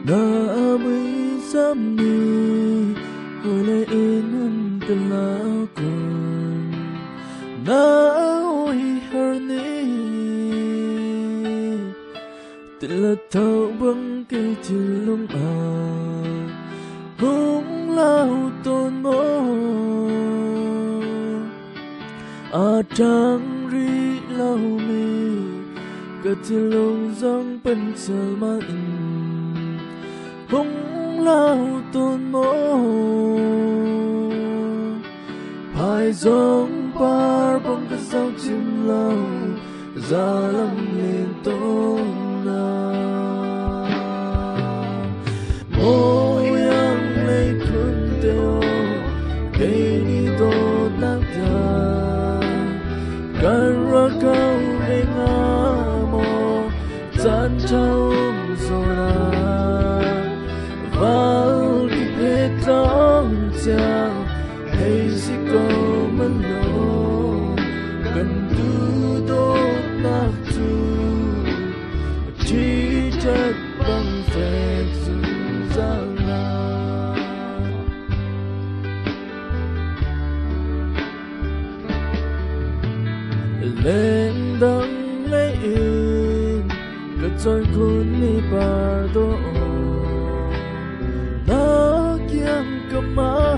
na amoy samni hồi lại in hân cần lá còn na ôi hơn ni tình là thâu băng cây chiều lông hung lao tôn mô trang ri lao mi cả chiều lông giang bên sờ ma hung lao tôn mô hai giông par bông cái sao chim lao ra lâm liền tôn na môi ang lấy khun teo cây đi tô nát cha cần ra câu để ngã mò chân trâu rồi vào đi hết trong cha hay chỉ có mình lo cần tu tốt nát tu chỉ chất bằng phép dừng ra lên đắng lấy in cất trôi cuốn đi bar đô nó kiêng cầm má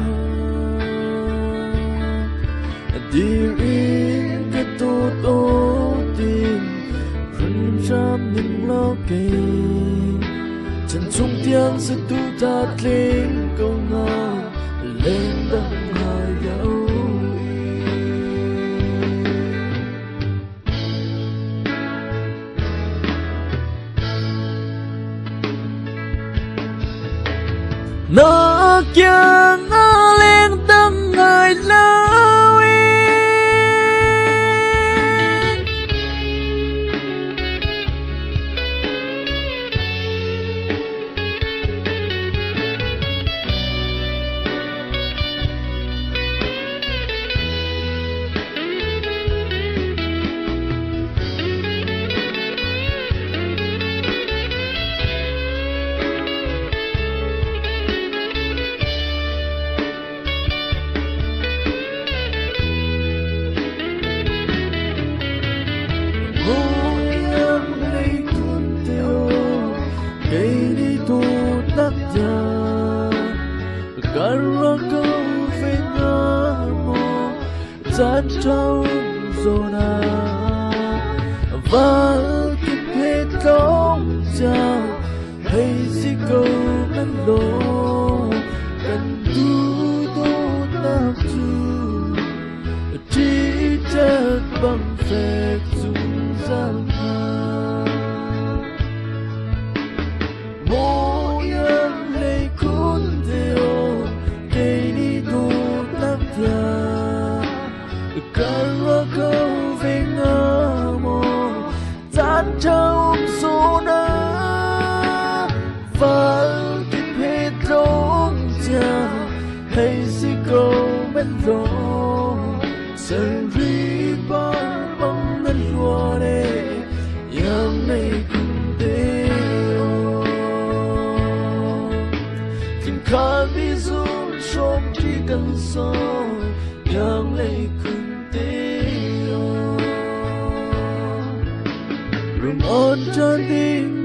đi in cái tốt ô tin rừng trăm những lo kề chân trung tiếng sẽ tu tát lên câu ngờ lên đắng hai dấu nó kiêng lên đắng hai lâu chân trâu zona và kịp hết không chào hay gì câu nắng đổ cần tu tốt nạp chu chỉ chất bằng phép dùng giang mỗi em lấy cuốn theo cây đi tốt nạp theo cần câu về ngờ mồ tan trong số na và kịp hết rong cha hay gì câu bên đó sân ri bar băng ngân lúa để yang này cùng thế tìm khăn đi du trong chỉ cần soi yang này cùng rừng ôn cho tim